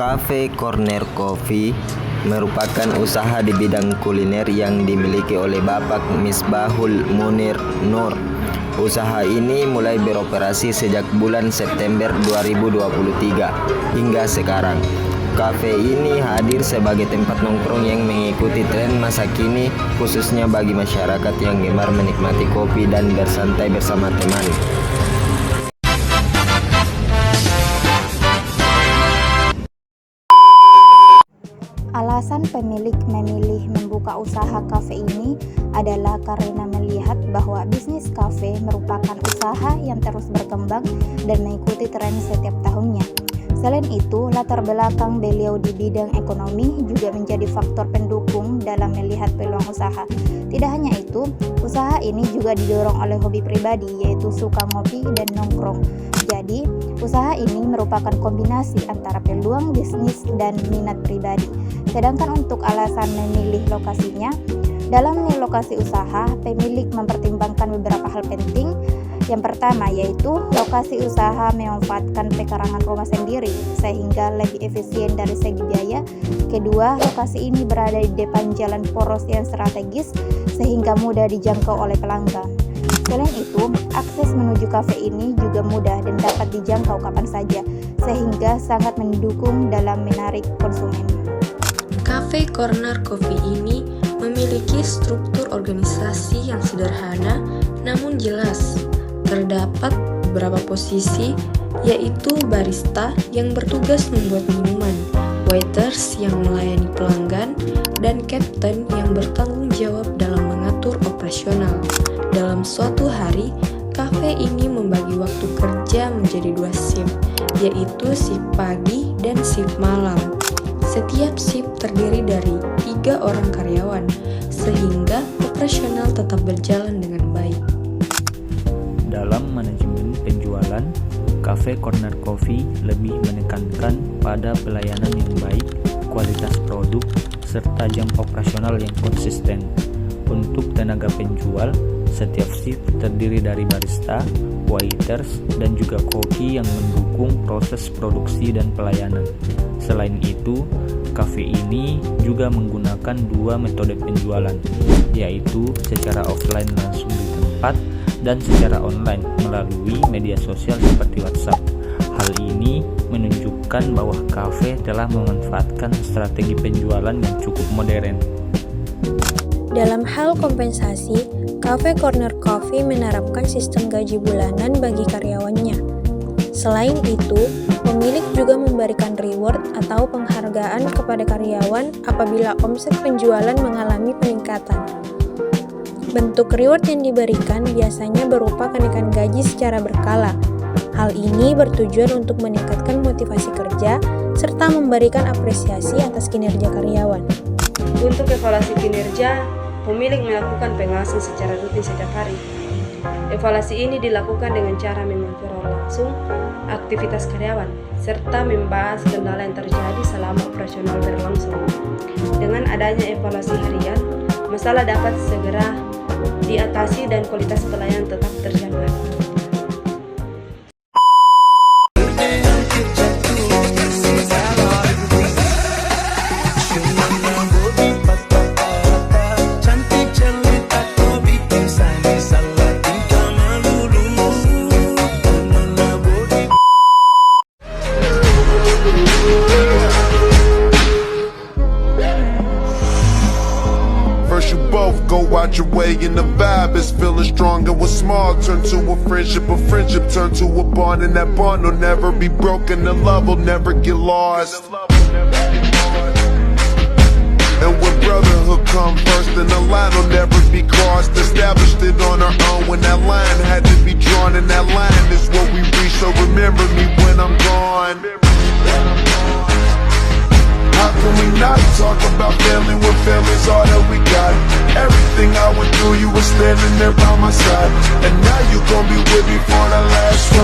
Cafe Corner Coffee merupakan usaha di bidang kuliner yang dimiliki oleh Bapak Misbahul Munir Nur. Usaha ini mulai beroperasi sejak bulan September 2023 hingga sekarang. Kafe ini hadir sebagai tempat nongkrong yang mengikuti tren masa kini, khususnya bagi masyarakat yang gemar menikmati kopi dan bersantai bersama teman. Alasan pemilik memilih membuka usaha kafe ini adalah karena melihat bahwa bisnis kafe merupakan usaha yang terus berkembang dan mengikuti tren setiap tahunnya. Selain itu, latar belakang beliau di bidang ekonomi juga menjadi faktor pendukung dalam melihat peluang usaha. Tidak hanya itu, usaha ini juga didorong oleh hobi pribadi, yaitu suka ngopi dan nongkrong. Jadi, usaha ini merupakan kombinasi antara peluang bisnis dan minat pribadi. Sedangkan untuk alasan memilih lokasinya, dalam lokasi usaha, pemilik mempertimbangkan beberapa hal penting. Yang pertama yaitu lokasi usaha memanfaatkan pekarangan rumah sendiri sehingga lebih efisien dari segi biaya. Kedua, lokasi ini berada di depan jalan poros yang strategis sehingga mudah dijangkau oleh pelanggan. Selain itu, akses menuju kafe ini juga mudah dan dapat dijangkau kapan saja sehingga sangat mendukung dalam menarik konsumen. Cafe Corner Coffee ini memiliki struktur organisasi yang sederhana namun jelas. Terdapat beberapa posisi, yaitu barista yang bertugas membuat minuman, waiters yang melayani pelanggan, dan kapten yang bertanggung jawab dalam mengatur operasional. Dalam suatu hari, kafe ini membagi waktu kerja menjadi 2 shift, yaitu shift pagi dan shift malam. Setiap shift terdiri dari 3 orang karyawan, sehingga operasional tetap berjalan dengan baik. Dalam manajemen penjualan, Cafe Corner Coffee lebih menekankan pada pelayanan yang baik, kualitas produk, serta jam operasional yang konsisten. Untuk tenaga penjual, setiap shift terdiri dari barista, waiters, dan juga koki yang mendukung proses produksi dan pelayanan. Selain itu, kafe ini juga menggunakan 2 metode penjualan, yaitu secara offline langsung di tempat dan secara online melalui media sosial seperti WhatsApp. Hal ini menunjukkan bahwa kafe telah memanfaatkan strategi penjualan yang cukup modern. Dalam hal kompensasi, Cafe Corner Coffee menerapkan sistem gaji bulanan bagi karyawannya. Selain itu, pemilik juga memberikan reward atau penghargaan kepada karyawan apabila omset penjualan mengalami peningkatan. Bentuk reward yang diberikan biasanya berupa kenaikan gaji secara berkala. Hal ini bertujuan untuk meningkatkan motivasi kerja serta memberikan apresiasi atas kinerja karyawan. Untuk evaluasi kinerja, pemilik melakukan pengawasan secara rutin setiap hari. Evaluasi ini dilakukan dengan cara memonitor langsung aktivitas karyawan serta membahas kendala yang terjadi selama operasional berlangsung. Dengan adanya evaluasi harian, masalah dapat segera diatasi dan kualitas pelayanan tetap terjaga. Out your way and the vibe is feeling stronger. What's small turn to a friendship turn to a bond, and that bond will never be broken. The love will never get lost. And when brotherhood come first, then the line will never be crossed. Established it on our own when that line had to be drawn, and that line is what we reach. So remember me when I'm gone. How can we not talk about family when family's all that we got? Everything I went through, you were standing there by my side, and now you gon' be with me for the last